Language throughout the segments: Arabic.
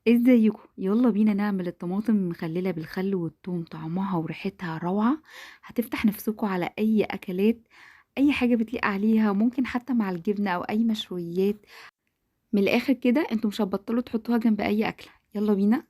ازيكم؟ يلا بينا نعمل الطماطم المخللة بالخل والثوم، طعمها وريحتها روعة. هتفتح نفسكم على اي اكلات، اي حاجة بتليق عليها، ممكن حتى مع الجبنة او اي مشويات. من الاخر كده انتوا مش هتبطلوا تحطوها جنب اي اكلة. يلا بينا.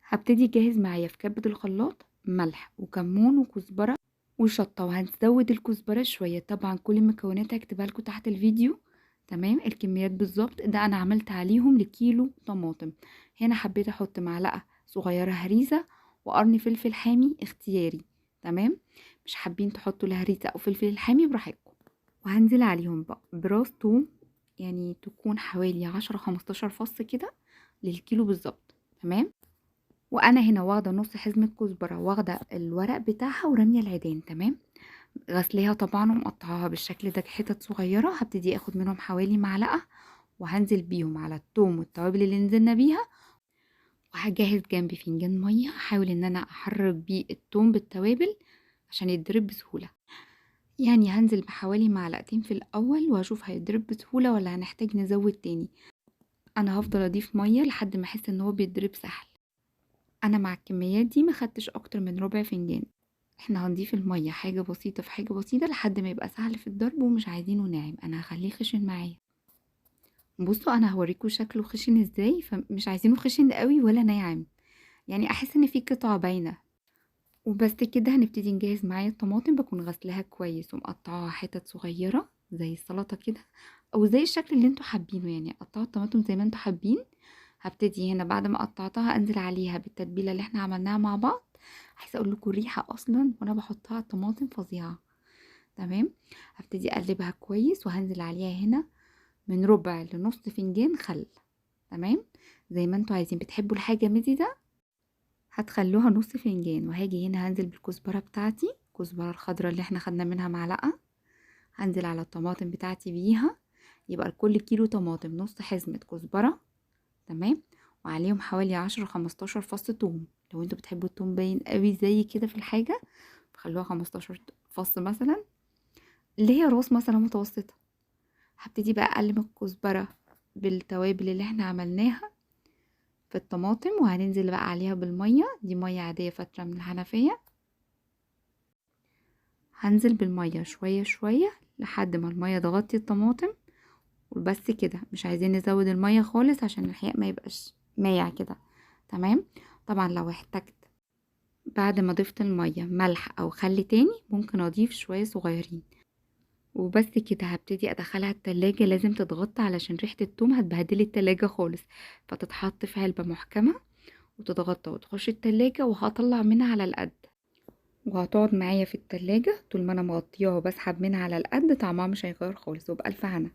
هبتدي جاهز معايا في كبة الخلاط ملح وكمون وكزبرة وشطة، وهنزود الكزبرة شوية. طبعا كل المكونات هكتبها لكم تحت الفيديو. تمام، الكميات بالظبط ده انا عملت عليهم لكيلو طماطم. هنا حبيت احط معلقة صغيرة هريسة وقرن فلفل حامي اختياري. تمام، مش حابين تحطوا لا هريسة او فلفل حامي براحتكم. وهنزل عليهم بقى براس توم، يعني تكون حوالي 10 15 فص كده للكيلو بالظبط. تمام، وانا هنا واخده نص حزمه كزبره، واخده الورق بتاعها ورميه العيدان. تمام، غسليها طبعا ومقطعاها بالشكل ده حتت صغيره. هبتدي اخد منهم حوالي معلقه وهنزل بيهم على الثوم والتوابل اللي نزلنا بيها. وهجهز جنبي فنجان ميه، هحاول ان انا احرك بيه الثوم بالتوابل عشان يتضرب بسهوله. يعني هنزل بحوالي معلقتين في الاول وهشوف هيتضرب بسهوله ولا هنحتاج نزود تاني. انا هفضل اضيف ميه لحد ما احس ان هو بيتضرب سهل. انا مع الكميات دي ما خدتش اكتر من ربع فنجان. احنا هنضيف المية حاجة بسيطة في حاجة بسيطة لحد ما يبقى سهل في الضرب ومش عايزينه ناعم. انا هخليه خشن معايا. بصوا انا هوريكم شكله خشن ازاي، فمش عايزينه خشن قوي ولا ناعم، يعني احس ان في قطع باينة. وبس كده هنبتدي نجهز معايا الطماطم. بكون غسلها كويس ومقطعاها حتت صغيرة زي السلطة كده، او زي الشكل اللي انتوا حابينه، يعني قطعوا الطماطم زي ما انتوا حابين. هبتدي هنا بعد ما قطعتها انزل عليها بالتتبيله اللي احنا عملناها مع بعض. عايزه اقول لكم الريحه اصلا وانا بحطها على الطماطم فظيعه. تمام، هبتدي اقلبها كويس وهنزل عليها هنا من ربع لنص فنجان خل. تمام، زي ما انتوا عايزين. بتحبوا الحاجه مزيده هتخلوها نص فنجان. وهاجي هنا هنزل بالكزبره بتاعتي، الكزبره الخضراء اللي احنا خدنا منها معلقه. هنزل على الطماطم بتاعتي بيها، يبقى لكل كيلو طماطم نص حزمه كزبره. تمام، وعليهم حوالي 10 15 فص توم. لو انتوا بتحبوا التوم باين قوي زي كده في الحاجة فخلوها 15 فص مثلا، اللي هي راس مثلا متوسطة. هبتدي بقى اقلب الكزبرة بالتوابل اللي احنا عملناها في الطماطم، وهننزل بقى عليها بالمية. دي مية عادية فترة من الحنفية. هنزل بالمية شوية شوية لحد ما المية تغطي الطماطم. وبس كده، مش عايزين نزود المية خالص عشان الحقيق ما يبقاش مايع كده. تمام، طبعا لو احتجت بعد ما ضفت المية ملح او خل تاني ممكن اضيف شوية صغيرين. وبس كده هبتدي ادخلها التلاجة. لازم تتغطى علشان ريحة التوم هتبهدلي التلاجة خالص، فتتحط في علبة محكمة وتتغطى وتخش التلاجة. وهطلع منها على القد، وهتقعد معايا في التلاجة طول ما انا مغطياها وبسحب منها على القد. طعمها مش هيغير خالص، وبألف هنا.